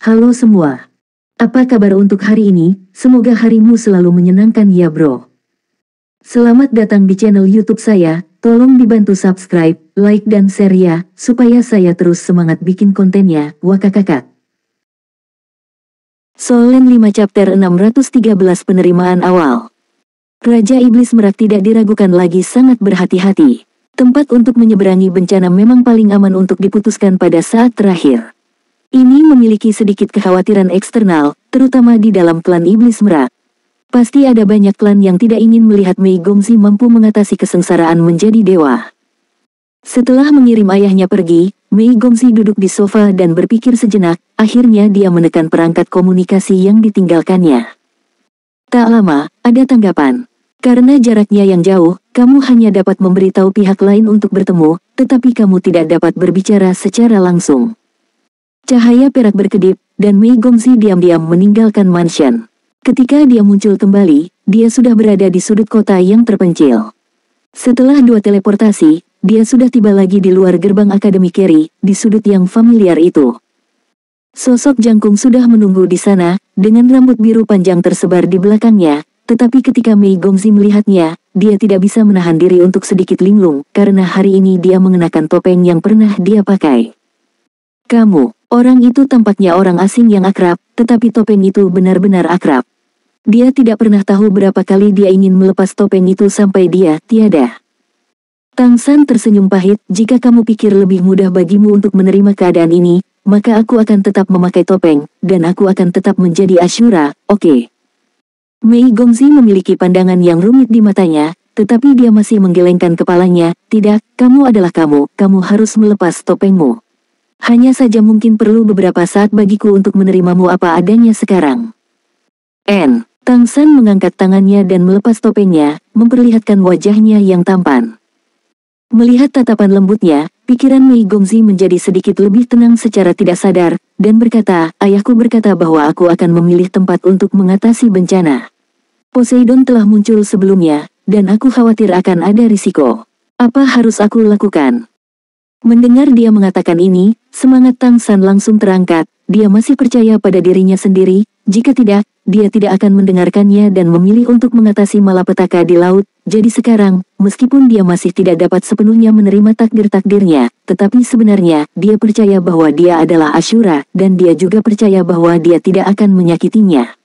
Halo semua. Apa kabar untuk hari ini? Semoga harimu selalu menyenangkan ya bro. Selamat datang di channel YouTube saya. Tolong dibantu subscribe, like dan share ya, supaya saya terus semangat bikin kontennya. Wakakakak. Solen 5 chapter 613 penerimaan awal. Raja Iblis Merak tidak diragukan lagi, sangat berhati-hati. Tempat untuk menyeberangi bencana memang paling aman untuk diputuskan pada saat terakhir. Ini memiliki sedikit kekhawatiran eksternal, terutama di dalam klan Iblis Merak. Pasti ada banyak klan yang tidak ingin melihat Mei Gongxi mampu mengatasi kesengsaraan menjadi dewa. Setelah mengirim ayahnya pergi, Mei Gongxi duduk di sofa dan berpikir sejenak, akhirnya dia menekan perangkat komunikasi yang ditinggalkannya. Tak lama, ada tanggapan. Karena jaraknya yang jauh, kamu hanya dapat memberitahu pihak lain untuk bertemu, tetapi kamu tidak dapat berbicara secara langsung. Cahaya perak berkedip, dan Mei Gongxi diam-diam meninggalkan mansion. Ketika dia muncul kembali, dia sudah berada di sudut kota yang terpencil. Setelah 2 teleportasi, dia sudah tiba lagi di luar gerbang Akademi Carry, di sudut yang familiar itu. Sosok Jangkung sudah menunggu di sana, dengan rambut biru panjang tersebar di belakangnya, tetapi ketika Mei Gongxi melihatnya, dia tidak bisa menahan diri untuk sedikit linglung, karena hari ini dia mengenakan topeng yang pernah dia pakai. Kamu. Orang itu tampaknya orang asing yang akrab, tetapi topeng itu benar-benar akrab. Dia tidak pernah tahu berapa kali dia ingin melepas topeng itu sampai dia tiada. Tang San tersenyum pahit, jika kamu pikir lebih mudah bagimu untuk menerima keadaan ini, maka aku akan tetap memakai topeng, dan aku akan tetap menjadi Ashura, oke? Mei Gongxi memiliki pandangan yang rumit di matanya, tetapi dia masih menggelengkan kepalanya. Tidak, kamu adalah kamu harus melepas topengmu. Hanya saja mungkin perlu beberapa saat bagiku untuk menerimamu apa adanya sekarang. Tang San mengangkat tangannya dan melepas topengnya, memperlihatkan wajahnya yang tampan. Melihat tatapan lembutnya, pikiran Mei Gongxi menjadi sedikit lebih tenang secara tidak sadar, dan berkata, ayahku berkata bahwa aku akan memilih tempat untuk mengatasi bencana. Poseidon telah muncul sebelumnya, dan aku khawatir akan ada risiko. Apa harus aku lakukan? Mendengar dia mengatakan ini, semangat Tang San langsung terangkat. Dia masih percaya pada dirinya sendiri, jika tidak, dia tidak akan mendengarkannya dan memilih untuk mengatasi malapetaka di laut. Jadi sekarang, meskipun dia masih tidak dapat sepenuhnya menerima takdir-takdirnya, tetapi sebenarnya, dia percaya bahwa dia adalah Ashura, dan dia juga percaya bahwa dia tidak akan menyakitinya.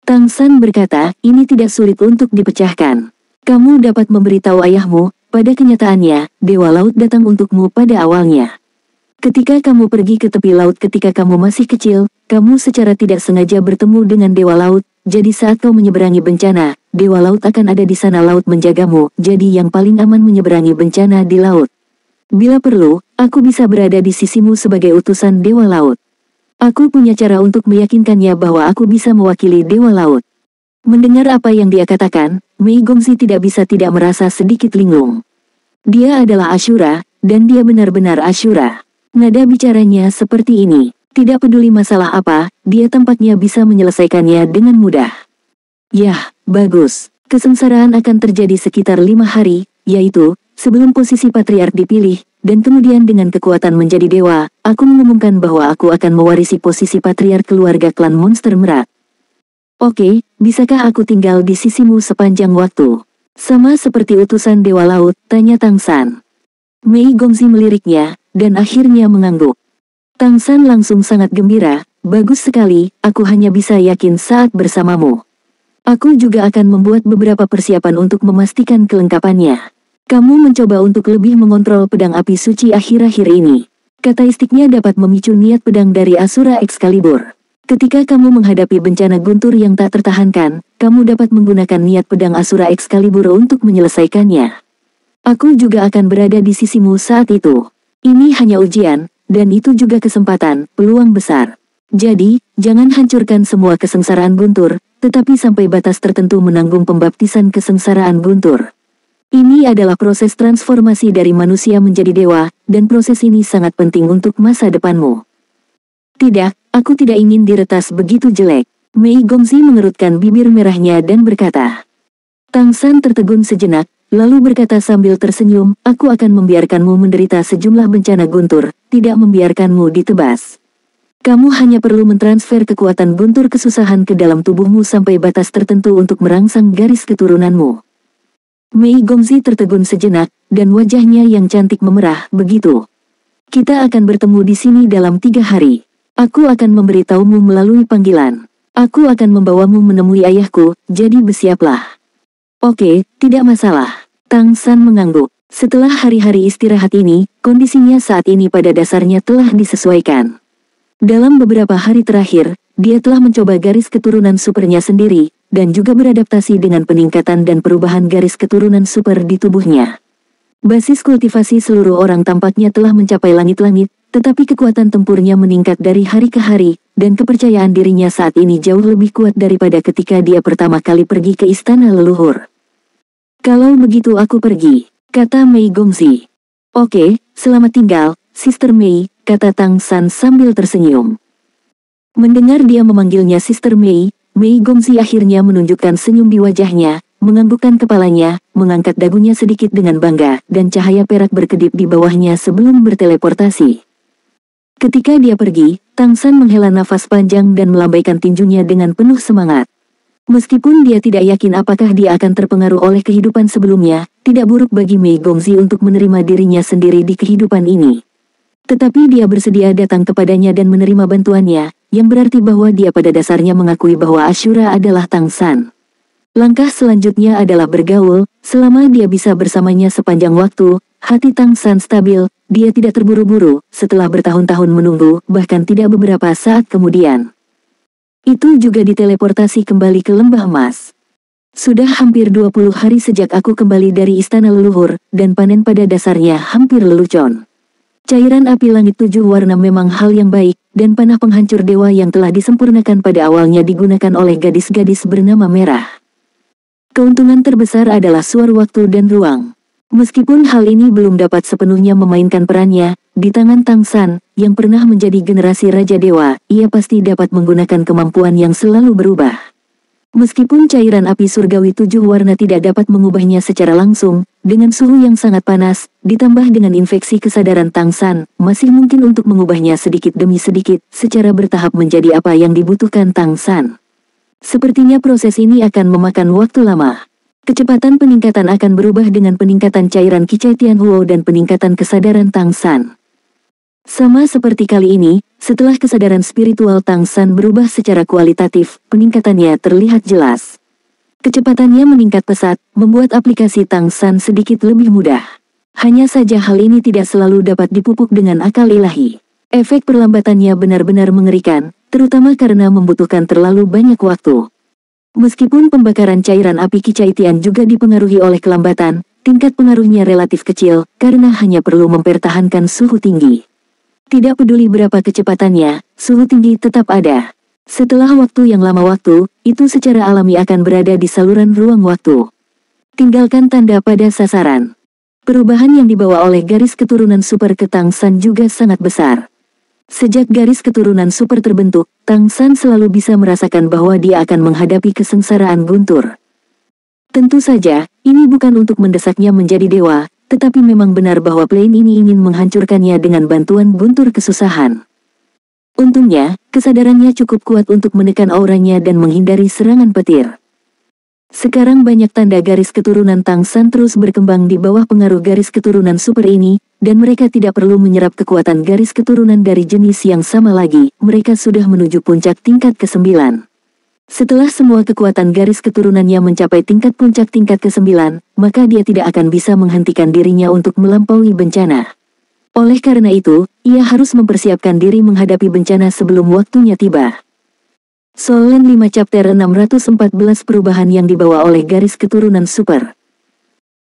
Tang San berkata, ini tidak sulit untuk dipecahkan. Kamu dapat memberitahu ayahmu. Pada kenyataannya, Dewa Laut datang untukmu pada awalnya. Ketika kamu pergi ke tepi laut ketika kamu masih kecil, kamu secara tidak sengaja bertemu dengan Dewa Laut, jadi saat kau menyeberangi bencana, Dewa Laut akan ada di sana. Laut menjagamu, jadi yang paling aman menyeberangi bencana di laut. Bila perlu, aku bisa berada di sisimu sebagai utusan Dewa Laut. Aku punya cara untuk meyakinkannya bahwa aku bisa mewakili Dewa Laut. Mendengar apa yang dia katakan, Mei Gongxi tidak bisa tidak merasa sedikit linglung. Dia adalah Ashura, dan dia benar-benar Ashura. Nada bicaranya seperti ini. Tidak peduli masalah apa, dia tampaknya bisa menyelesaikannya dengan mudah. Yah, bagus. Kesengsaraan akan terjadi sekitar 5 hari, yaitu, sebelum posisi patriark dipilih, dan kemudian dengan kekuatan menjadi dewa, aku mengumumkan bahwa aku akan mewarisi posisi patriark keluarga klan monster Merak. Oke, bisakah aku tinggal di sisimu sepanjang waktu? Sama seperti utusan Dewa Laut, tanya Tang San. Mei Gongxi meliriknya, dan akhirnya mengangguk. Tang San langsung sangat gembira, bagus sekali, aku hanya bisa yakin saat bersamamu. Aku juga akan membuat beberapa persiapan untuk memastikan kelengkapannya. Kamu mencoba untuk lebih mengontrol pedang api suci akhir-akhir ini. Karakteristiknya dapat memicu niat pedang dari Asura Excalibur. Ketika kamu menghadapi bencana guntur yang tak tertahankan, kamu dapat menggunakan niat pedang Asura Excalibur untuk menyelesaikannya. Aku juga akan berada di sisimu saat itu. Ini hanya ujian, dan itu juga kesempatan, peluang besar. Jadi, jangan hancurkan semua kesengsaraan guntur, tetapi sampai batas tertentu menanggung pembaptisan kesengsaraan guntur. Ini adalah proses transformasi dari manusia menjadi dewa, dan proses ini sangat penting untuk masa depanmu. Tidak, aku tidak ingin diretas begitu jelek. Mei Gongxi mengerutkan bibir merahnya dan berkata. Tang San tertegun sejenak, lalu berkata sambil tersenyum, aku akan membiarkanmu menderita sejumlah bencana guntur, tidak membiarkanmu ditebas. Kamu hanya perlu mentransfer kekuatan guntur kesusahan ke dalam tubuhmu sampai batas tertentu untuk merangsang garis keturunanmu. Mei Gongzi tertegun sejenak, dan wajahnya yang cantik memerah. Begitu. Kita akan bertemu di sini dalam 3 hari. Aku akan memberitahumu melalui panggilan. Aku akan membawamu menemui ayahku, jadi bersiaplah. Oke, tidak masalah. Tang San mengangguk. Setelah hari-hari istirahat ini, kondisinya saat ini pada dasarnya telah disesuaikan. Dalam beberapa hari terakhir, dia telah mencoba garis keturunan supernya sendiri, dan juga beradaptasi dengan peningkatan dan perubahan garis keturunan super di tubuhnya. Basis kultivasi seluruh orang tampaknya telah mencapai langit-langit, tetapi kekuatan tempurnya meningkat dari hari ke hari, dan kepercayaan dirinya saat ini jauh lebih kuat daripada ketika dia pertama kali pergi ke istana leluhur. Kalau begitu aku pergi, kata Mei Gongzi. Oke, selamat tinggal, Sister Mei, kata Tang San sambil tersenyum. Mendengar dia memanggilnya Sister Mei, Mei Gongzi akhirnya menunjukkan senyum di wajahnya, menganggukkan kepalanya, mengangkat dagunya sedikit dengan bangga, dan cahaya perak berkedip di bawahnya sebelum berteleportasi. Ketika dia pergi, Tang San menghela nafas panjang dan melambaikan tinjunya dengan penuh semangat. Meskipun dia tidak yakin apakah dia akan terpengaruh oleh kehidupan sebelumnya, tidak buruk bagi Mei Gongzi untuk menerima dirinya sendiri di kehidupan ini. Tetapi dia bersedia datang kepadanya dan menerima bantuannya, yang berarti bahwa dia pada dasarnya mengakui bahwa Ashura adalah Tang San. Langkah selanjutnya adalah bergaul, selama dia bisa bersamanya sepanjang waktu, hati Tang San stabil, dia tidak terburu-buru, setelah bertahun-tahun menunggu, bahkan tidak beberapa saat kemudian. Itu juga diteleportasi kembali ke Lembah Emas. Sudah hampir 20 hari sejak aku kembali dari istana leluhur, dan panen pada dasarnya hampir lelucon. Cairan api langit 7 warna memang hal yang baik, dan panah penghancur dewa yang telah disempurnakan pada awalnya digunakan oleh gadis-gadis bernama Merah. Keuntungan terbesar adalah suar waktu dan ruang. Meskipun hal ini belum dapat sepenuhnya memainkan perannya, di tangan Tang San, yang pernah menjadi generasi Raja Dewa, ia pasti dapat menggunakan kemampuan yang selalu berubah. Meskipun cairan api surgawi 7 warna tidak dapat mengubahnya secara langsung, dengan suhu yang sangat panas, ditambah dengan infeksi kesadaran Tang San, masih mungkin untuk mengubahnya sedikit demi sedikit, secara bertahap menjadi apa yang dibutuhkan Tang San. Sepertinya proses ini akan memakan waktu lama. Kecepatan peningkatan akan berubah dengan peningkatan cairan Qicai Tianhuo dan peningkatan kesadaran Tang San. Sama seperti kali ini, setelah kesadaran spiritual Tang San berubah secara kualitatif, peningkatannya terlihat jelas. Kecepatannya meningkat pesat, membuat aplikasi Tang San sedikit lebih mudah. Hanya saja hal ini tidak selalu dapat dipupuk dengan akal ilahi. Efek perlambatannya benar-benar mengerikan, terutama karena membutuhkan terlalu banyak waktu. Meskipun pembakaran cairan api Qicai Tian juga dipengaruhi oleh kelambatan, tingkat pengaruhnya relatif kecil, karena hanya perlu mempertahankan suhu tinggi. Tidak peduli berapa kecepatannya, suhu tinggi tetap ada. Setelah waktu yang lama itu secara alami akan berada di saluran ruang waktu. Tinggalkan tanda pada sasaran. Perubahan yang dibawa oleh garis keturunan super ke Tang San juga sangat besar. Sejak garis keturunan super terbentuk, Tang San selalu bisa merasakan bahwa dia akan menghadapi kesengsaraan guntur. Tentu saja, ini bukan untuk mendesaknya menjadi dewa, tetapi memang benar bahwa plane ini ingin menghancurkannya dengan bantuan guntur kesusahan. Untungnya, kesadarannya cukup kuat untuk menekan auranya dan menghindari serangan petir. Sekarang banyak tanda garis keturunan Tang San terus berkembang di bawah pengaruh garis keturunan super ini, dan mereka tidak perlu menyerap kekuatan garis keturunan dari jenis yang sama lagi, mereka sudah menuju puncak tingkat ke-9. Setelah semua kekuatan garis keturunannya mencapai tingkat puncak tingkat ke-9, maka dia tidak akan bisa menghentikan dirinya untuk melampaui bencana. Oleh karena itu, ia harus mempersiapkan diri menghadapi bencana sebelum waktunya tiba. Solen 5 Chapter 614 Perubahan yang dibawa oleh garis keturunan super.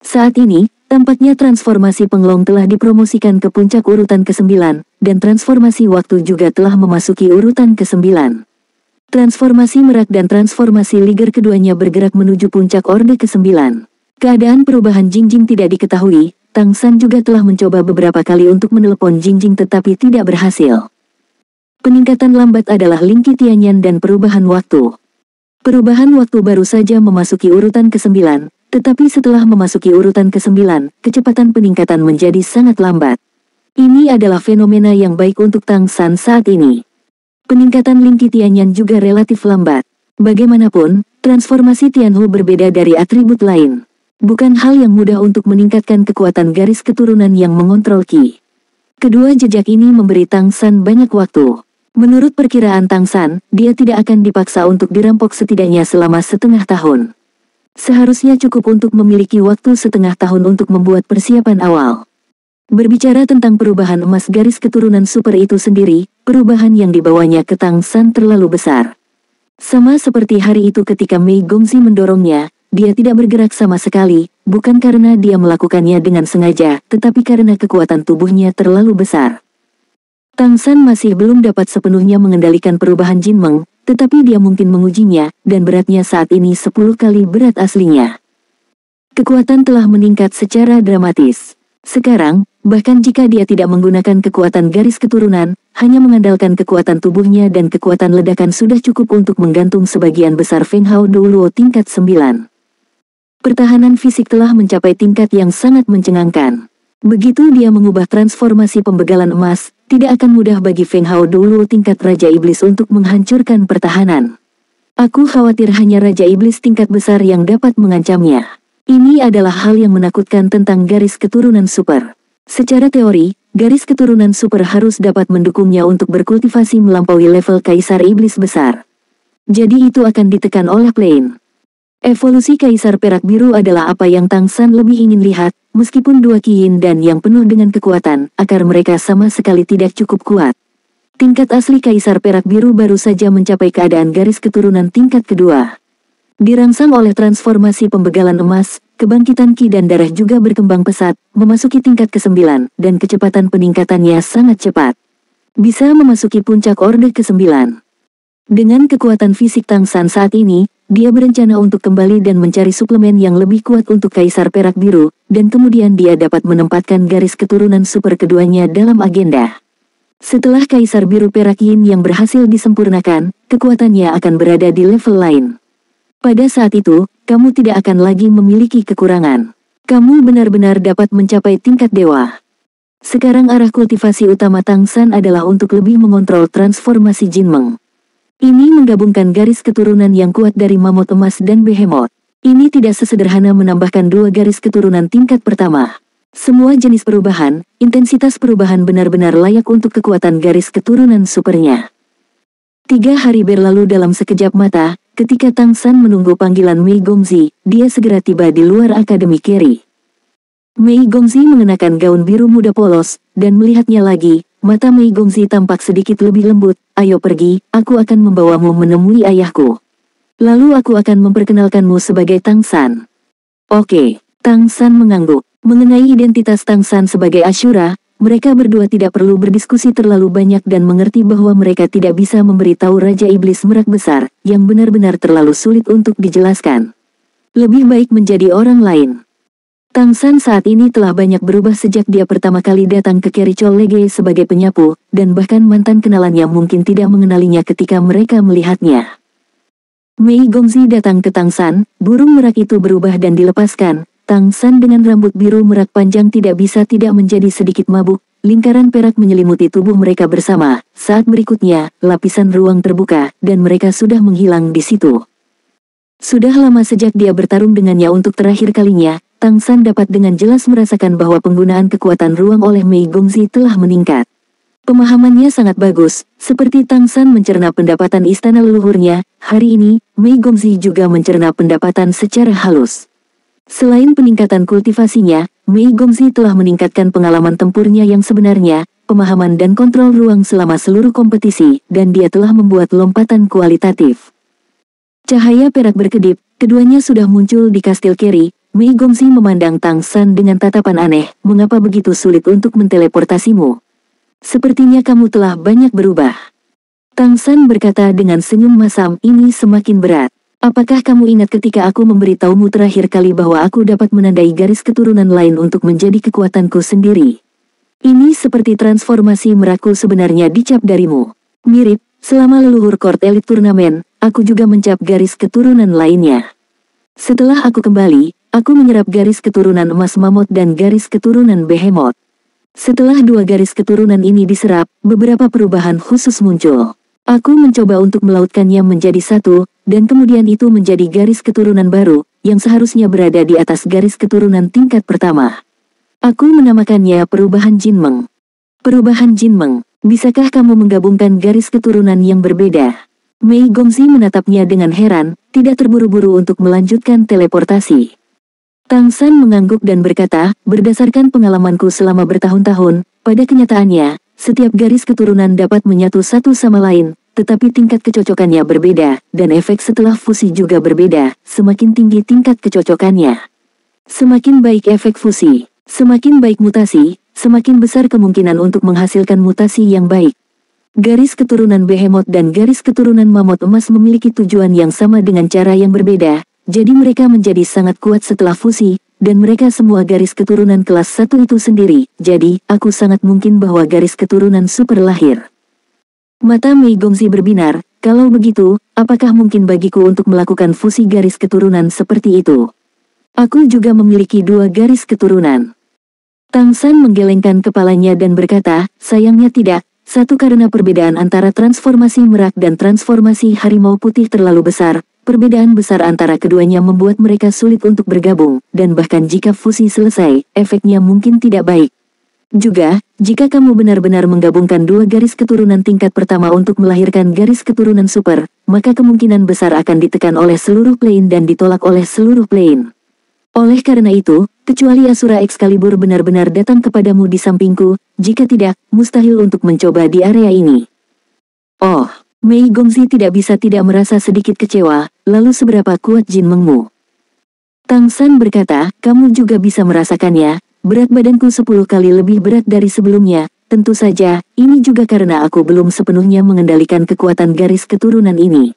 Saat ini, tampaknya transformasi penglong telah dipromosikan ke puncak urutan ke-9, dan transformasi waktu juga telah memasuki urutan ke-9. Transformasi merak dan transformasi liger keduanya bergerak menuju puncak orde ke-9. Keadaan perubahan Jingjing tidak diketahui, Tang San juga telah mencoba beberapa kali untuk menelepon Jingjing tetapi tidak berhasil. Peningkatan lambat adalah Lingki Tianyan dan perubahan waktu. Perubahan waktu baru saja memasuki urutan ke-9, tetapi setelah memasuki urutan ke-9, kecepatan peningkatan menjadi sangat lambat. Ini adalah fenomena yang baik untuk Tang San saat ini. Peningkatan Lingki Tianyan juga relatif lambat. Bagaimanapun, transformasi Tianhu berbeda dari atribut lain. Bukan hal yang mudah untuk meningkatkan kekuatan garis keturunan yang mengontrol Qi. Kedua jejak ini memberi Tang San banyak waktu. Menurut perkiraan Tang San, dia tidak akan dipaksa untuk dirampok setidaknya selama setengah tahun. Seharusnya cukup untuk memiliki waktu setengah tahun untuk membuat persiapan awal. Berbicara tentang perubahan emas garis keturunan super itu sendiri, perubahan yang dibawanya ke Tang San terlalu besar. Sama seperti hari itu ketika Mei Gongzi mendorongnya, dia tidak bergerak sama sekali, bukan karena dia melakukannya dengan sengaja, tetapi karena kekuatan tubuhnya terlalu besar. Tang San masih belum dapat sepenuhnya mengendalikan perubahan Jin Meng, tetapi dia mungkin mengujinya, dan beratnya saat ini 10 kali berat aslinya. Kekuatan telah meningkat secara dramatis. Sekarang, bahkan jika dia tidak menggunakan kekuatan garis keturunan, hanya mengandalkan kekuatan tubuhnya dan kekuatan ledakan sudah cukup untuk menggantung sebagian besar Feng Hao Douluo tingkat 9. Pertahanan fisik telah mencapai tingkat yang sangat mencengangkan. Begitu dia mengubah transformasi pembegalan emas, tidak akan mudah bagi Feng Hao Douluo tingkat Raja Iblis untuk menghancurkan pertahanan. Aku khawatir hanya Raja Iblis tingkat besar yang dapat mengancamnya. Ini adalah hal yang menakutkan tentang garis keturunan super. Secara teori, garis keturunan super harus dapat mendukungnya untuk berkultivasi melampaui level Kaisar Iblis besar. Jadi itu akan ditekan oleh Plain. Evolusi Kaisar Perak Biru adalah apa yang Tang San lebih ingin lihat, meskipun dua Qi dan yang penuh dengan kekuatan, akar mereka sama sekali tidak cukup kuat. Tingkat asli Kaisar Perak Biru baru saja mencapai keadaan garis keturunan tingkat kedua. Dirangsang oleh transformasi pembegalan emas, kebangkitan Qi dan darah juga berkembang pesat, memasuki tingkat ke-9, dan kecepatan peningkatannya sangat cepat. Bisa memasuki puncak orde ke-9. Dengan kekuatan fisik Tang San saat ini, dia berencana untuk kembali dan mencari suplemen yang lebih kuat untuk Kaisar Perak Biru, dan kemudian dia dapat menempatkan garis keturunan super keduanya dalam agenda. Setelah Kaisar Biru Perak Yin yang berhasil disempurnakan, kekuatannya akan berada di level lain. Pada saat itu, kamu tidak akan lagi memiliki kekurangan. Kamu benar-benar dapat mencapai tingkat dewa. Sekarang arah kultivasi utama Tang San adalah untuk lebih mengontrol transformasi Jin Meng. Ini menggabungkan garis keturunan yang kuat dari Mamut Emas dan Behemoth. Ini tidak sesederhana menambahkan dua garis keturunan tingkat pertama. Semua jenis perubahan, intensitas perubahan benar-benar layak untuk kekuatan garis keturunan supernya. 3 hari berlalu dalam sekejap mata, ketika Tang San menunggu panggilan Mei Gongzi, dia segera tiba di luar Akademi Keri. Mei Gongzi mengenakan gaun biru muda polos, dan melihatnya lagi, mata Mei Gongzi tampak sedikit lebih lembut. Ayo pergi, aku akan membawamu menemui ayahku. Lalu aku akan memperkenalkanmu sebagai Tang San. Oke, Tang San mengangguk. Mengenai identitas Tang San sebagai Ashura, mereka berdua tidak perlu berdiskusi terlalu banyak dan mengerti bahwa mereka tidak bisa memberitahu Raja Iblis Merak Besar, yang benar-benar terlalu sulit untuk dijelaskan. Lebih baik menjadi orang lain. Tang San saat ini telah banyak berubah sejak dia pertama kali datang ke Kerichol Lege sebagai penyapu, dan bahkan mantan kenalannya mungkin tidak mengenalinya ketika mereka melihatnya. Mei Gongzi datang ke Tang San, burung merak itu berubah dan dilepaskan. Tang San dengan rambut biru merak panjang tidak bisa tidak menjadi sedikit mabuk, lingkaran perak menyelimuti tubuh mereka bersama. Saat berikutnya, lapisan ruang terbuka, dan mereka sudah menghilang di situ. Sudah lama sejak dia bertarung dengannya untuk terakhir kalinya, Tang San dapat dengan jelas merasakan bahwa penggunaan kekuatan ruang oleh Mei Gongzi telah meningkat. Pemahamannya sangat bagus, seperti Tang San mencerna pendapatan istana leluhurnya, hari ini, Mei Gongzi juga mencerna pendapatan secara halus. Selain peningkatan kultivasinya, Mei Gongzi telah meningkatkan pengalaman tempurnya yang sebenarnya, pemahaman dan kontrol ruang selama seluruh kompetisi, dan dia telah membuat lompatan kualitatif. Cahaya perak berkedip, keduanya sudah muncul di Kastil Keri. Mei Gongzi memandang Tang San dengan tatapan aneh, mengapa begitu sulit untuk menteleportasimu? Sepertinya kamu telah banyak berubah. Tang San berkata dengan senyum masam, ini semakin berat. Apakah kamu ingat ketika aku memberitahumu terakhir kali bahwa aku dapat menandai garis keturunan lain untuk menjadi kekuatanku sendiri? Ini seperti transformasi merakku sebenarnya dicap darimu. Mirip, selama leluhur Court Elite Turnamen, aku juga mencap garis keturunan lainnya. Setelah aku kembali, aku menyerap garis keturunan emas Mamut dan garis keturunan Behemoth. Setelah dua garis keturunan ini diserap, beberapa perubahan khusus muncul. Aku mencoba untuk melautkannya menjadi satu, dan kemudian itu menjadi garis keturunan baru, yang seharusnya berada di atas garis keturunan tingkat pertama. Aku menamakannya perubahan Jinmeng. Perubahan Jinmeng, bisakah kamu menggabungkan garis keturunan yang berbeda? Mei Gongxi menatapnya dengan heran, tidak terburu-buru untuk melanjutkan teleportasi. Tang San mengangguk dan berkata, berdasarkan pengalamanku selama bertahun-tahun, pada kenyataannya, setiap garis keturunan dapat menyatu satu sama lain, tetapi tingkat kecocokannya berbeda, dan efek setelah fusi juga berbeda, semakin tinggi tingkat kecocokannya. Semakin baik efek fusi, semakin baik mutasi, semakin besar kemungkinan untuk menghasilkan mutasi yang baik. Garis keturunan Behemoth dan garis keturunan Mammoth Emas memiliki tujuan yang sama dengan cara yang berbeda, jadi mereka menjadi sangat kuat setelah fusi, dan mereka semua garis keturunan kelas 1 itu sendiri, jadi, aku sangat mungkin bahwa garis keturunan super lahir. Mata Mei Gongxi berbinar, kalau begitu, apakah mungkin bagiku untuk melakukan fusi garis keturunan seperti itu? Aku juga memiliki 2 garis keturunan. Tang San menggelengkan kepalanya dan berkata, sayangnya tidak, satu karena perbedaan antara transformasi merak dan transformasi harimau putih terlalu besar. Perbedaan besar antara keduanya membuat mereka sulit untuk bergabung, dan bahkan jika fusi selesai, efeknya mungkin tidak baik. Juga, jika kamu benar-benar menggabungkan 2 garis keturunan tingkat pertama untuk melahirkan garis keturunan super, maka kemungkinan besar akan ditekan oleh seluruh plane dan ditolak oleh seluruh plane. Oleh karena itu, kecuali Asura Excalibur benar-benar datang kepadamu di sampingku, jika tidak, mustahil untuk mencoba di area ini. Oh. Mei Gongxi tidak bisa tidak merasa sedikit kecewa, lalu seberapa kuat Jinmengmu? Tang San berkata, kamu juga bisa merasakannya, berat badanku 10 kali lebih berat dari sebelumnya, tentu saja, ini juga karena aku belum sepenuhnya mengendalikan kekuatan garis keturunan ini.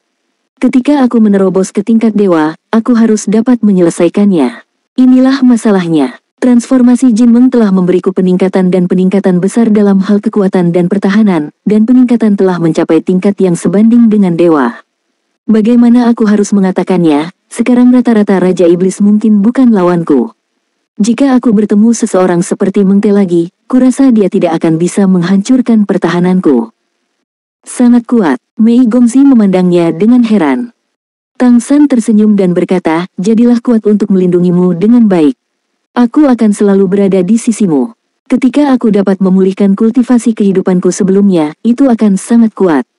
Ketika aku menerobos ke tingkat dewa, aku harus dapat menyelesaikannya. Inilah masalahnya. Transformasi Jinmeng telah memberiku peningkatan dan peningkatan besar dalam hal kekuatan dan pertahanan, dan peningkatan telah mencapai tingkat yang sebanding dengan dewa. Bagaimana aku harus mengatakannya, sekarang rata-rata Raja Iblis mungkin bukan lawanku. Jika aku bertemu seseorang seperti Meng Te lagi, kurasa dia tidak akan bisa menghancurkan pertahananku. Sangat kuat, Mei Gongxi memandangnya dengan heran. Tang San tersenyum dan berkata, jadilah kuat untuk melindungimu dengan baik. Aku akan selalu berada di sisimu. Ketika aku dapat memulihkan kultivasi kehidupanku sebelumnya, itu akan sangat kuat.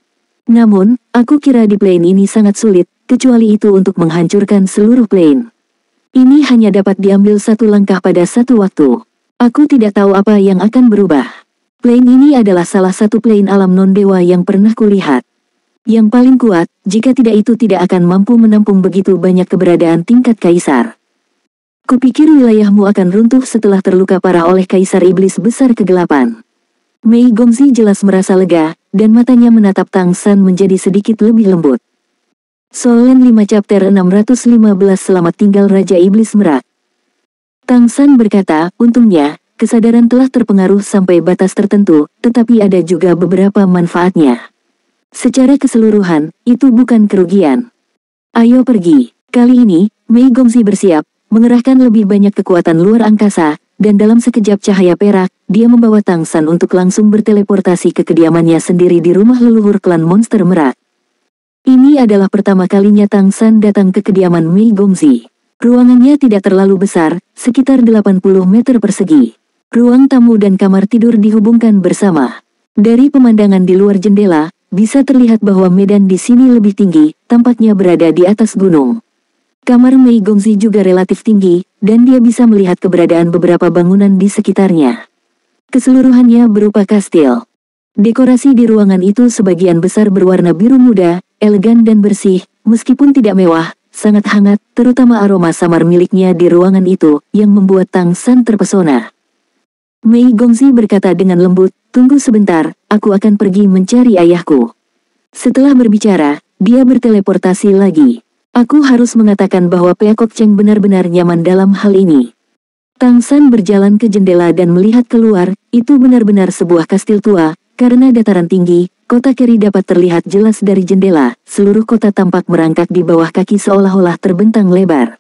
Namun, aku kira di plane ini sangat sulit, kecuali itu untuk menghancurkan seluruh plane. Ini hanya dapat diambil satu langkah pada satu waktu. Aku tidak tahu apa yang akan berubah. Plane ini adalah salah satu plane alam non-dewa yang pernah kulihat. Yang paling kuat, jika tidak itu tidak akan mampu menampung begitu banyak keberadaan tingkat kaisar. Kupikir wilayahmu akan runtuh setelah terluka parah oleh Kaisar Iblis Besar Kegelapan. Mei Gongxi jelas merasa lega, dan matanya menatap Tang San menjadi sedikit lebih lembut. Solen 5 Chapter 615 Selamat tinggal Raja Iblis Merak. Tang San berkata, untungnya, kesadaran telah terpengaruh sampai batas tertentu, tetapi ada juga beberapa manfaatnya. Secara keseluruhan, itu bukan kerugian. Ayo pergi. Kali ini, Mei Gongxi bersiap, mengerahkan lebih banyak kekuatan luar angkasa, dan dalam sekejap cahaya perak, dia membawa Tang San untuk langsung berteleportasi ke kediamannya sendiri di rumah leluhur klan monster merak. Ini adalah pertama kalinya Tang San datang ke kediaman Mei Gongxi. Ruangannya tidak terlalu besar, sekitar 80 meter persegi. Ruang tamu dan kamar tidur dihubungkan bersama. Dari pemandangan di luar jendela, bisa terlihat bahwa medan di sini lebih tinggi, tampaknya berada di atas gunung. Kamar Mei Gongxi juga relatif tinggi, dan dia bisa melihat keberadaan beberapa bangunan di sekitarnya. Keseluruhannya berupa kastil. Dekorasi di ruangan itu sebagian besar berwarna biru muda, elegan dan bersih, meskipun tidak mewah, sangat hangat, terutama aroma samar miliknya di ruangan itu, yang membuat Tang San terpesona. Mei Gongxi berkata dengan lembut, tunggu sebentar, aku akan pergi mencari ayahku. Setelah berbicara, dia berteleportasi lagi. Aku harus mengatakan bahwa Peacock Cheng benar-benar nyaman dalam hal ini. Tang San berjalan ke jendela dan melihat keluar, itu benar-benar sebuah kastil tua, karena dataran tinggi, kota Keri dapat terlihat jelas dari jendela, seluruh kota tampak merangkak di bawah kaki seolah-olah terbentang lebar.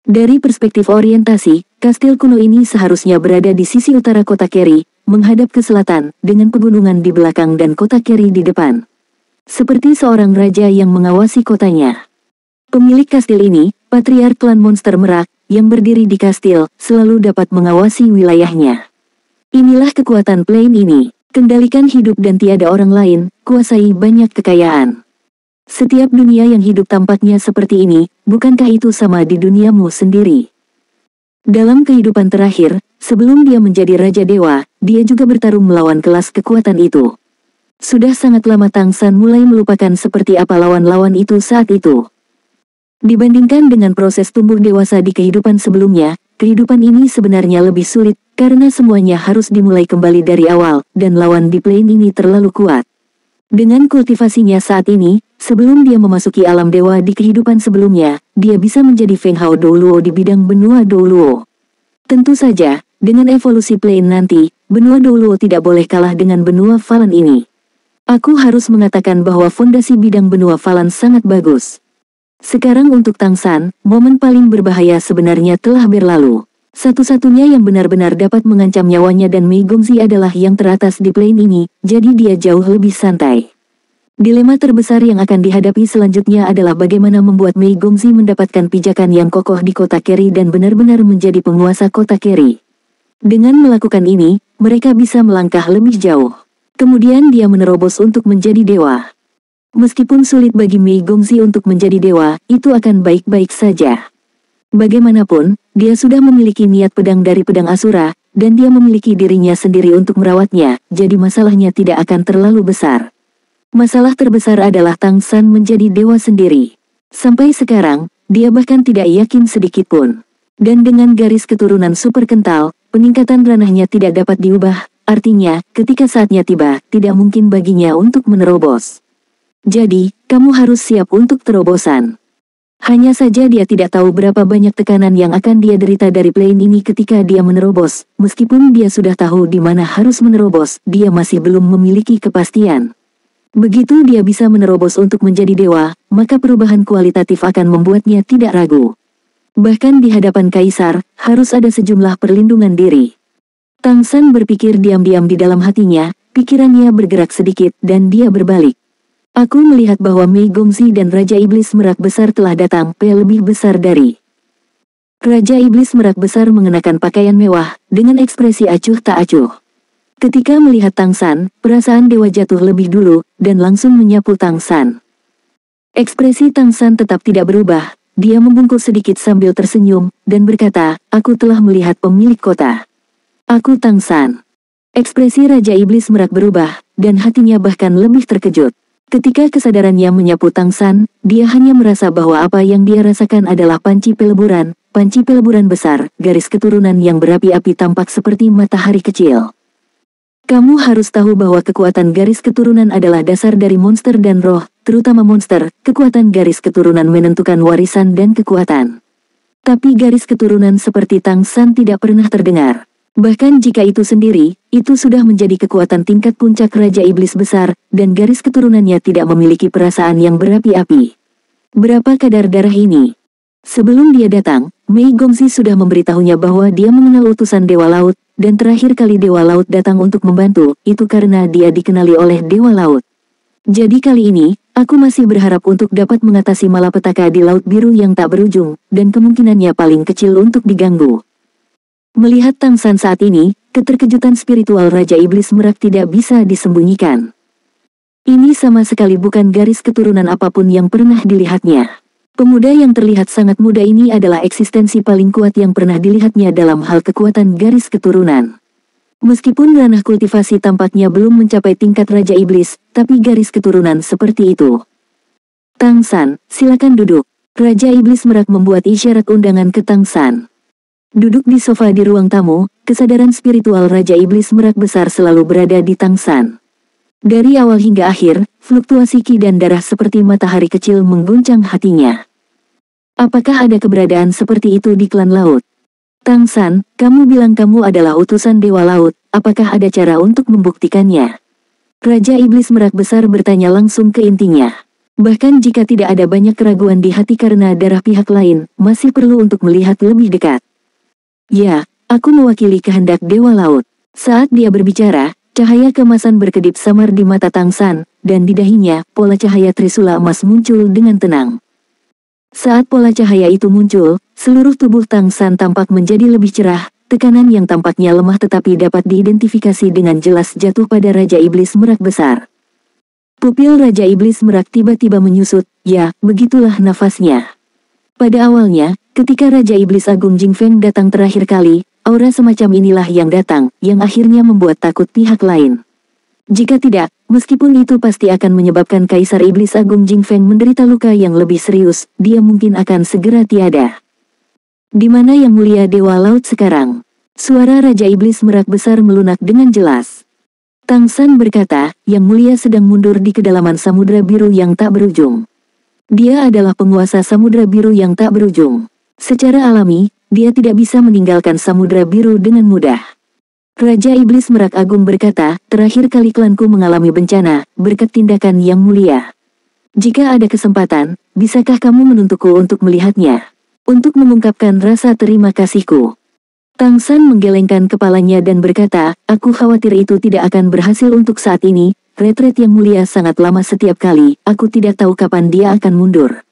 Dari perspektif orientasi, kastil kuno ini seharusnya berada di sisi utara kota Keri, menghadap ke selatan, dengan pegunungan di belakang dan kota Keri di depan. seperti seorang raja yang mengawasi kotanya. Pemilik kastil ini, patriark klan monster merak, yang berdiri di kastil, selalu dapat mengawasi wilayahnya. Inilah kekuatan Plane ini, kendalikan hidup dan tiada orang lain, kuasai banyak kekayaan. Setiap dunia yang hidup tampaknya seperti ini, bukankah itu sama di duniamu sendiri? Dalam kehidupan terakhir, sebelum dia menjadi Raja Dewa, dia juga bertarung melawan kelas kekuatan itu. Sudah sangat lama Tang San mulai melupakan seperti apa lawan-lawan itu saat itu. Dibandingkan dengan proses tumbuh dewasa di kehidupan sebelumnya, kehidupan ini sebenarnya lebih sulit, karena semuanya harus dimulai kembali dari awal, dan lawan di Plane ini terlalu kuat. Dengan kultivasinya saat ini, sebelum dia memasuki alam dewa di kehidupan sebelumnya, dia bisa menjadi Feng Hao Douluo di bidang benua Douluo. Tentu saja, dengan evolusi Plane nanti, benua Douluo tidak boleh kalah dengan benua Falan ini. Aku harus mengatakan bahwa fondasi bidang benua Falan sangat bagus. Sekarang untuk Tang San, momen paling berbahaya sebenarnya telah berlalu. Satu-satunya yang benar-benar dapat mengancam nyawanya dan Mei Gongzi adalah yang teratas di Plane ini, jadi dia jauh lebih santai. Dilema terbesar yang akan dihadapi selanjutnya adalah bagaimana membuat Mei Gongzi mendapatkan pijakan yang kokoh di kota Keri dan benar-benar menjadi penguasa kota Keri. Dengan melakukan ini, mereka bisa melangkah lebih jauh. Kemudian dia menerobos untuk menjadi dewa. Meskipun sulit bagi Mei Gongzi untuk menjadi dewa, itu akan baik-baik saja. Bagaimanapun, dia sudah memiliki niat pedang dari pedang Asura, dan dia memiliki dirinya sendiri untuk merawatnya, jadi masalahnya tidak akan terlalu besar. Masalah terbesar adalah Tang San menjadi dewa sendiri. Sampai sekarang, dia bahkan tidak yakin sedikitpun. Dan dengan garis keturunan super kental, peningkatan ranahnya tidak dapat diubah, artinya, ketika saatnya tiba, tidak mungkin baginya untuk menerobos. Jadi, kamu harus siap untuk terobosan. Hanya saja dia tidak tahu berapa banyak tekanan yang akan dia derita dari Plane ini ketika dia menerobos. Meskipun dia sudah tahu di mana harus menerobos, dia masih belum memiliki kepastian. Begitu dia bisa menerobos untuk menjadi dewa, maka perubahan kualitatif akan membuatnya tidak ragu. Bahkan di hadapan Kaisar, harus ada sejumlah perlindungan diri. Tang San berpikir diam-diam di dalam hatinya, pikirannya bergerak sedikit dan dia berbalik. Aku melihat bahwa Mei Gongzi dan Raja Iblis Merak Besar telah datang, lebih besar dari. Raja Iblis Merak Besar mengenakan pakaian mewah, dengan ekspresi acuh tak acuh. Ketika melihat Tang San, perasaan dewa jatuh lebih dulu, dan langsung menyapu Tang San. Ekspresi Tang San tetap tidak berubah, dia membungkuk sedikit sambil tersenyum, dan berkata, aku telah melihat pemilik kota. Aku Tang San. Ekspresi Raja Iblis Merak berubah, dan hatinya bahkan lebih terkejut. Ketika kesadarannya menyapu Tang San, dia hanya merasa bahwa apa yang dia rasakan adalah panci peleburan besar, garis keturunan yang berapi-api tampak seperti matahari kecil. Kamu harus tahu bahwa kekuatan garis keturunan adalah dasar dari monster dan roh, terutama monster, kekuatan garis keturunan menentukan warisan dan kekuatan. Tapi garis keturunan seperti Tang San tidak pernah terdengar. Bahkan jika itu sendiri, itu sudah menjadi kekuatan tingkat puncak Raja Iblis Besar, dan garis keturunannya tidak memiliki perasaan yang berapi-api. Berapa kadar darah ini? Sebelum dia datang, Mei Gongzi sudah memberitahunya bahwa dia mengenal utusan Dewa Laut, dan terakhir kali Dewa Laut datang untuk membantu, itu karena dia dikenali oleh Dewa Laut. Jadi kali ini, aku masih berharap untuk dapat mengatasi malapetaka di Laut Biru yang tak berujung, dan kemungkinannya paling kecil untuk diganggu. Melihat Tang San saat ini, keterkejutan spiritual Raja Iblis Merak tidak bisa disembunyikan. Ini sama sekali bukan garis keturunan apapun yang pernah dilihatnya. Pemuda yang terlihat sangat muda ini adalah eksistensi paling kuat yang pernah dilihatnya dalam hal kekuatan garis keturunan. Meskipun ranah kultivasi tampaknya belum mencapai tingkat Raja Iblis, tapi garis keturunan seperti itu. Tang San, silakan duduk. Raja Iblis Merak membuat isyarat undangan ke Tang San. Duduk di sofa di ruang tamu, kesadaran spiritual Raja Iblis Merak Besar selalu berada di Tang San. Dari awal hingga akhir, fluktuasi ki dan darah seperti matahari kecil mengguncang hatinya. Apakah ada keberadaan seperti itu di klan laut? Tang San, kamu bilang kamu adalah utusan Dewa Laut, apakah ada cara untuk membuktikannya? Raja Iblis Merak Besar bertanya langsung ke intinya. Bahkan jika tidak ada banyak keraguan di hati karena darah pihak lain, masih perlu untuk melihat lebih dekat. Ya, aku mewakili kehendak Dewa Laut. Saat dia berbicara, cahaya kemasan berkedip samar di mata Tang San, dan di dahinya, pola cahaya trisula emas muncul dengan tenang. Saat pola cahaya itu muncul, seluruh tubuh Tang San tampak menjadi lebih cerah, tekanan yang tampaknya lemah tetapi dapat diidentifikasi dengan jelas jatuh pada Raja Iblis Merak Besar. Pupil Raja Iblis Merak tiba-tiba menyusut, ya, begitulah nafasnya. Pada awalnya, ketika Raja Iblis Agung Jing Feng datang terakhir kali, aura semacam inilah yang datang, yang akhirnya membuat takut pihak lain. Jika tidak, meskipun itu pasti akan menyebabkan Kaisar Iblis Agung Jing Feng menderita luka yang lebih serius, dia mungkin akan segera tiada. Di mana Yang Mulia Dewa Laut sekarang? Suara Raja Iblis Merak Besar melunak dengan jelas. Tang San berkata, Yang Mulia sedang mundur di kedalaman Samudra Biru yang tak berujung. Dia adalah penguasa Samudra Biru yang tak berujung. Secara alami, dia tidak bisa meninggalkan Samudra Biru dengan mudah. Raja Iblis Merak Agung berkata, terakhir kali klanku mengalami bencana, berkat tindakan Yang Mulia. Jika ada kesempatan, bisakah kamu menuntutku untuk melihatnya? Untuk mengungkapkan rasa terima kasihku. Tang San menggelengkan kepalanya dan berkata, aku khawatir itu tidak akan berhasil untuk saat ini, retret Yang Mulia sangat lama setiap kali, aku tidak tahu kapan dia akan mundur.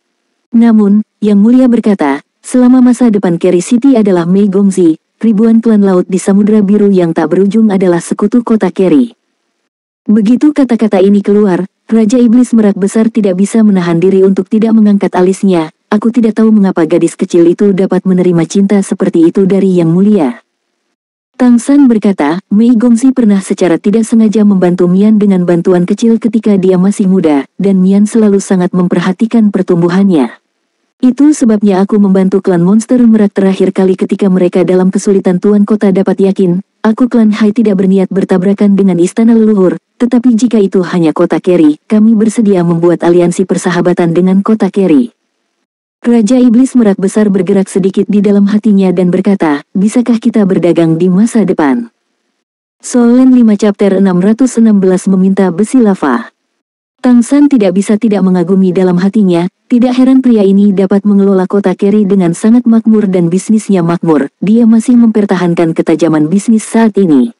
Namun, Yang Mulia berkata, selama masa depan Keri City adalah Mei Gongzi, ribuan klan laut di Samudra Biru yang tak berujung adalah sekutu kota Keri. Begitu kata-kata ini keluar, Raja Iblis Merak Besar tidak bisa menahan diri untuk tidak mengangkat alisnya. Aku tidak tahu mengapa gadis kecil itu dapat menerima cinta seperti itu dari Yang Mulia. Tang San berkata, Mei Gongzi pernah secara tidak sengaja membantu Mian dengan bantuan kecil ketika dia masih muda, dan Mian selalu sangat memperhatikan pertumbuhannya. Itu sebabnya aku membantu klan monster merak terakhir kali ketika mereka dalam kesulitan. Tuan kota dapat yakin, aku klan Hai tidak berniat bertabrakan dengan istana leluhur, tetapi jika itu hanya kota Keri, kami bersedia membuat aliansi persahabatan dengan kota Keri. Raja Iblis Merak Besar bergerak sedikit di dalam hatinya dan berkata, bisakah kita berdagang di masa depan? Solen 5 chapter 616 meminta besi lava. Tang San tidak bisa tidak mengagumi dalam hatinya, tidak heran pria ini dapat mengelola kota Keri dengan sangat makmur dan bisnisnya makmur, dia masih mempertahankan ketajaman bisnis saat ini.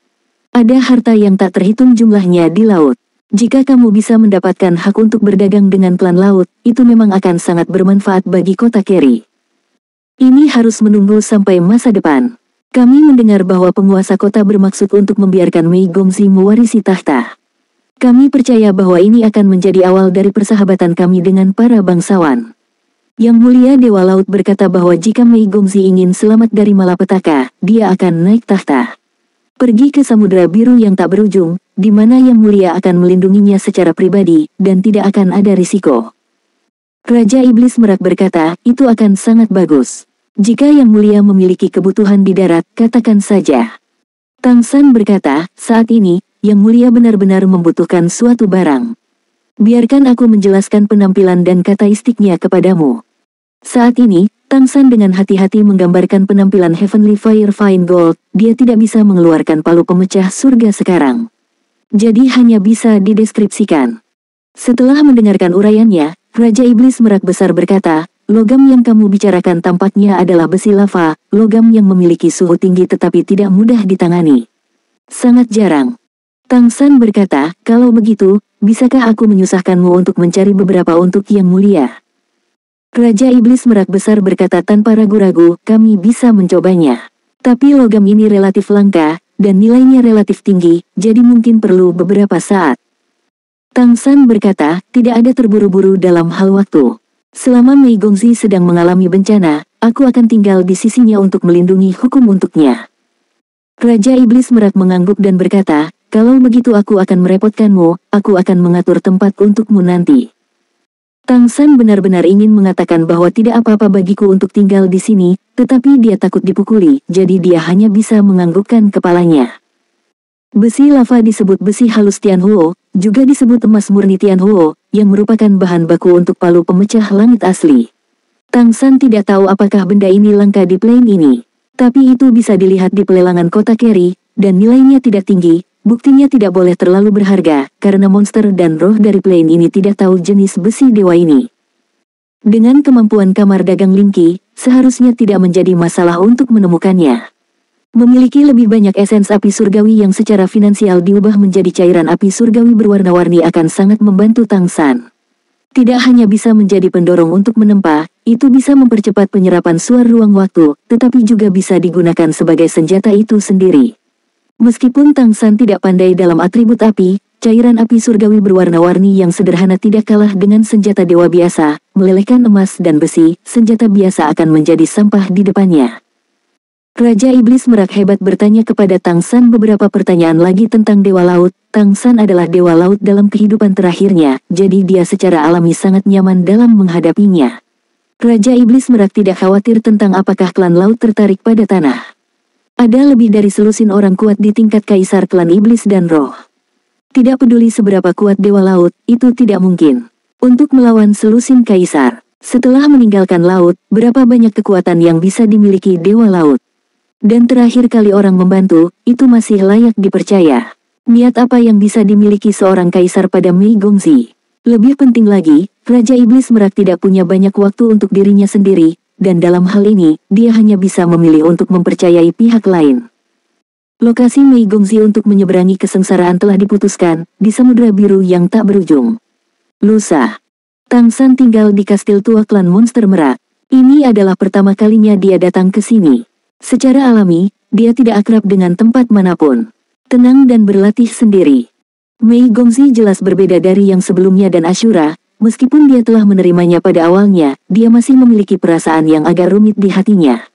Ada harta yang tak terhitung jumlahnya di laut. Jika kamu bisa mendapatkan hak untuk berdagang dengan klan laut, itu memang akan sangat bermanfaat bagi kota Keri. Ini harus menunggu sampai masa depan. Kami mendengar bahwa penguasa kota bermaksud untuk membiarkan Mei Gongzi mewarisi tahta. Kami percaya bahwa ini akan menjadi awal dari persahabatan kami dengan para bangsawan. Yang Mulia Dewa Laut berkata bahwa jika Mei Gongzi ingin selamat dari malapetaka, dia akan naik tahta. Pergi ke Samudra Biru yang tak berujung, di mana Yang Mulia akan melindunginya secara pribadi, dan tidak akan ada risiko. Raja Iblis Merak berkata, itu akan sangat bagus. Jika Yang Mulia memiliki kebutuhan di darat, katakan saja. Tang San berkata, saat ini, Yang Mulia benar-benar membutuhkan suatu barang. Biarkan aku menjelaskan penampilan dan karakteristiknya kepadamu. Saat ini, Tang San dengan hati-hati menggambarkan penampilan Heavenly Fire Fine Gold, dia tidak bisa mengeluarkan palu pemecah surga sekarang. Jadi hanya bisa dideskripsikan. Setelah mendengarkan uraiannya, Raja Iblis Merak Besar berkata, logam yang kamu bicarakan tampaknya adalah besi lava, logam yang memiliki suhu tinggi tetapi tidak mudah ditangani. Sangat jarang. Tang San berkata, kalau begitu, bisakah aku menyusahkanmu untuk mencari beberapa untuk Yang Mulia? Raja Iblis Merak Besar berkata tanpa ragu-ragu, kami bisa mencobanya. Tapi logam ini relatif langka, dan nilainya relatif tinggi, jadi mungkin perlu beberapa saat. Tang San berkata, tidak ada terburu-buru dalam hal waktu. Selama Mei Gongzi sedang mengalami bencana, aku akan tinggal di sisinya untuk melindungi hukum untuknya. Raja Iblis Merak mengangguk dan berkata, kalau begitu aku akan merepotkanmu, aku akan mengatur tempat untukmu nanti. Tang San benar-benar ingin mengatakan bahwa tidak apa-apa bagiku untuk tinggal di sini, tetapi dia takut dipukuli, jadi dia hanya bisa menganggukkan kepalanya. Besi lava disebut besi halus Tianhuo, juga disebut emas murni Tianhuo, yang merupakan bahan baku untuk palu pemecah langit asli. Tang San tidak tahu apakah benda ini langka di plain ini. Tapi itu bisa dilihat di pelelangan kota Keri, dan nilainya tidak tinggi, buktinya tidak boleh terlalu berharga, karena monster dan roh dari plain ini tidak tahu jenis besi dewa ini. Dengan kemampuan kamar dagang Lingqi, seharusnya tidak menjadi masalah untuk menemukannya. Memiliki lebih banyak esens api surgawi yang secara finansial diubah menjadi cairan api surgawi berwarna-warni akan sangat membantu Tang San. Tidak hanya bisa menjadi pendorong untuk menempa, itu bisa mempercepat penyerapan suar ruang waktu, tetapi juga bisa digunakan sebagai senjata itu sendiri. Meskipun Tang San tidak pandai dalam atribut api, cairan api surgawi berwarna-warni yang sederhana tidak kalah dengan senjata dewa biasa, melelehkan emas dan besi, senjata biasa akan menjadi sampah di depannya. Raja Iblis Merak hebat bertanya kepada Tang San beberapa pertanyaan lagi tentang Dewa Laut. Tang San adalah Dewa Laut dalam kehidupan terakhirnya, jadi dia secara alami sangat nyaman dalam menghadapinya. Raja Iblis Merak tidak khawatir tentang apakah klan laut tertarik pada tanah. Ada lebih dari selusin orang kuat di tingkat Kaisar klan Iblis dan Roh. Tidak peduli seberapa kuat Dewa Laut, itu tidak mungkin untuk melawan selusin Kaisar. Setelah meninggalkan laut, berapa banyak kekuatan yang bisa dimiliki Dewa Laut? Dan terakhir kali orang membantu, itu masih layak dipercaya. Niat apa yang bisa dimiliki seorang kaisar pada Mei Gongzi? Lebih penting lagi, Raja Iblis Merak tidak punya banyak waktu untuk dirinya sendiri, dan dalam hal ini, dia hanya bisa memilih untuk mempercayai pihak lain. Lokasi Mei Gongzi untuk menyeberangi kesengsaraan telah diputuskan, di Samudra Biru yang tak berujung. Lusa. Tang San tinggal di kastil tua klan monster Merak. Ini adalah pertama kalinya dia datang ke sini. Secara alami, dia tidak akrab dengan tempat manapun. Tenang dan berlatih sendiri. Mei Gongzi jelas berbeda dari yang sebelumnya dan Ashura, meskipun dia telah menerimanya pada awalnya, dia masih memiliki perasaan yang agak rumit di hatinya.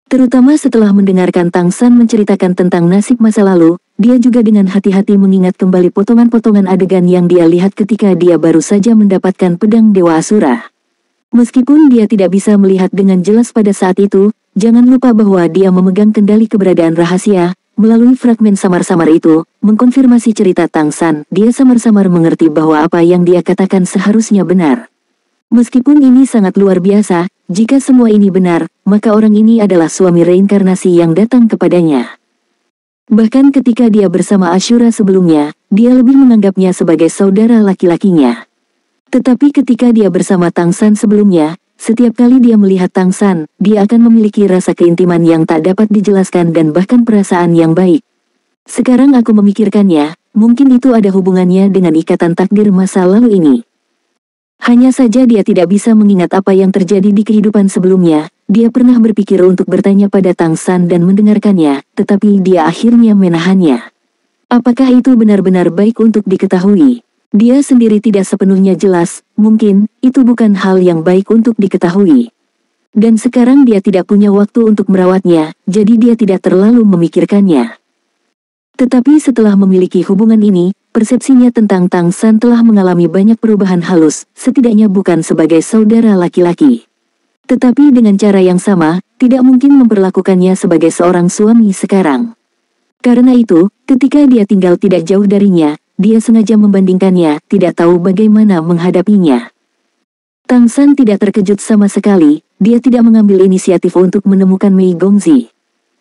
Terutama setelah mendengarkan Tang San menceritakan tentang nasib masa lalu, dia juga dengan hati-hati mengingat kembali potongan-potongan adegan yang dia lihat ketika dia baru saja mendapatkan pedang Dewa Asura. Meskipun dia tidak bisa melihat dengan jelas pada saat itu, jangan lupa bahwa dia memegang kendali keberadaan rahasia. Melalui fragmen samar-samar itu, mengkonfirmasi cerita Tang San, dia samar-samar mengerti bahwa apa yang dia katakan seharusnya benar. Meskipun ini sangat luar biasa, jika semua ini benar, maka orang ini adalah suami reinkarnasi yang datang kepadanya. Bahkan ketika dia bersama Ashura sebelumnya, dia lebih menganggapnya sebagai saudara laki-lakinya. Tetapi ketika dia bersama Tang San sebelumnya, setiap kali dia melihat Tang San, dia akan memiliki rasa keintiman yang tak dapat dijelaskan dan bahkan perasaan yang baik. Sekarang aku memikirkannya, mungkin itu ada hubungannya dengan ikatan takdir masa lalu ini. Hanya saja dia tidak bisa mengingat apa yang terjadi di kehidupan sebelumnya. Dia pernah berpikir untuk bertanya pada Tang San dan mendengarkannya, tetapi dia akhirnya menahannya. Apakah itu benar-benar baik untuk diketahui? Dia sendiri tidak sepenuhnya jelas, mungkin, itu bukan hal yang baik untuk diketahui. Dan sekarang dia tidak punya waktu untuk merawatnya, jadi dia tidak terlalu memikirkannya. Tetapi setelah memiliki hubungan ini, persepsinya tentang Tang San telah mengalami banyak perubahan halus, setidaknya bukan sebagai saudara laki-laki. Tetapi dengan cara yang sama, tidak mungkin memperlakukannya sebagai seorang suami sekarang. Karena itu, ketika dia tinggal tidak jauh darinya, dia sengaja membandingkannya, tidak tahu bagaimana menghadapinya. Tang San tidak terkejut sama sekali, dia tidak mengambil inisiatif untuk menemukan Mei Gongzi.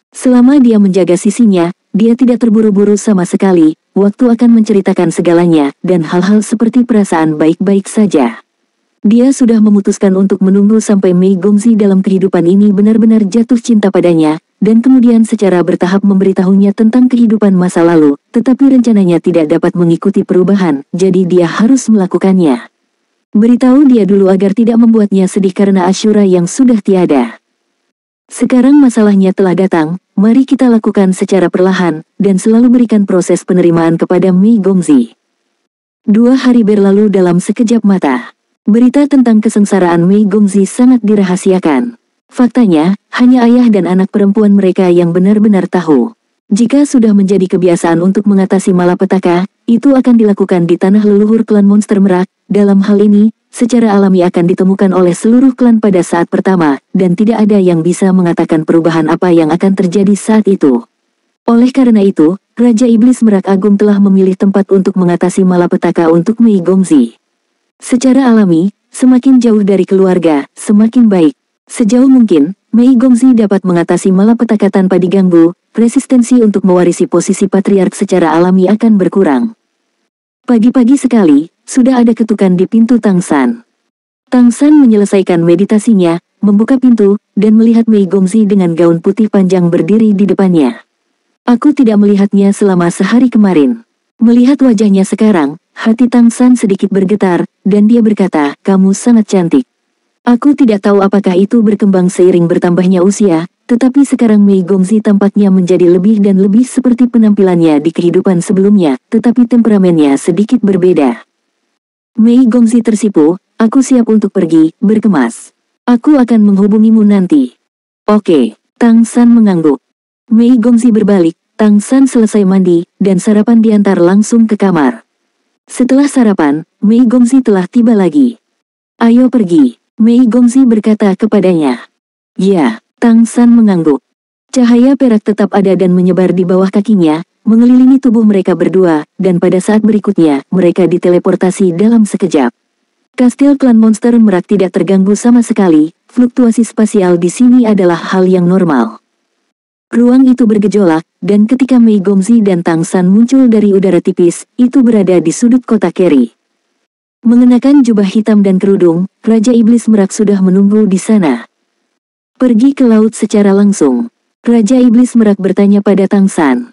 Selama dia menjaga sisinya, dia tidak terburu-buru sama sekali, waktu akan menceritakan segalanya, dan hal-hal seperti perasaan baik-baik saja. Dia sudah memutuskan untuk menunggu sampai Mei Gongzi dalam kehidupan ini benar-benar jatuh cinta padanya, dan kemudian secara bertahap memberitahunya tentang kehidupan masa lalu, tetapi rencananya tidak dapat mengikuti perubahan, jadi dia harus melakukannya. Beritahu dia dulu agar tidak membuatnya sedih karena Ashura yang sudah tiada. Sekarang masalahnya telah datang, mari kita lakukan secara perlahan, dan selalu berikan proses penerimaan kepada Mei Gongzi. 2 hari berlalu dalam sekejap mata. Berita tentang kesengsaraan Mei Gongzi sangat dirahasiakan. Faktanya, hanya ayah dan anak perempuan mereka yang benar-benar tahu. Jika sudah menjadi kebiasaan untuk mengatasi malapetaka, itu akan dilakukan di tanah leluhur klan monster Merak. Dalam hal ini, secara alami akan ditemukan oleh seluruh klan pada saat pertama, dan tidak ada yang bisa mengatakan perubahan apa yang akan terjadi saat itu. Oleh karena itu, Raja Iblis Merak Agung telah memilih tempat untuk mengatasi malapetaka untuk Mei Gongzi. Secara alami, semakin jauh dari keluarga, semakin baik. Sejauh mungkin, Mei Gongzi dapat mengatasi malapetaka tanpa diganggu, resistensi untuk mewarisi posisi patriark secara alami akan berkurang. Pagi-pagi sekali, sudah ada ketukan di pintu Tang San. Tang San menyelesaikan meditasinya, membuka pintu, dan melihat Mei Gongzi dengan gaun putih panjang berdiri di depannya. Aku tidak melihatnya selama sehari kemarin. Melihat wajahnya sekarang, hati Tang San sedikit bergetar, dan dia berkata, "Kamu sangat cantik." Aku tidak tahu apakah itu berkembang seiring bertambahnya usia, tetapi sekarang Mei Gongzi tampaknya menjadi lebih dan lebih seperti penampilannya di kehidupan sebelumnya, tetapi temperamennya sedikit berbeda. Mei Gongzi tersipu, "Aku siap untuk pergi, berkemas. Aku akan menghubungimu nanti." "Oke." Tang San mengangguk. Mei Gongzi berbalik, Tang San selesai mandi, dan sarapan diantar langsung ke kamar. Setelah sarapan, Mei Gongzi telah tiba lagi. "Ayo pergi," Mei Gongzi berkata kepadanya. "Ya." Tang San mengangguk. Cahaya perak tetap ada dan menyebar di bawah kakinya, mengelilingi tubuh mereka berdua, dan pada saat berikutnya, mereka diteleportasi dalam sekejap. Kastil klan monster merak tidak terganggu sama sekali, fluktuasi spasial di sini adalah hal yang normal. Ruang itu bergejolak, dan ketika Mei Gongzi dan Tang San muncul dari udara tipis, itu berada di sudut kota Keri. Mengenakan jubah hitam dan kerudung, Raja Iblis Merak sudah menunggu di sana. "Pergi ke laut secara langsung," Raja Iblis Merak bertanya pada Tang San.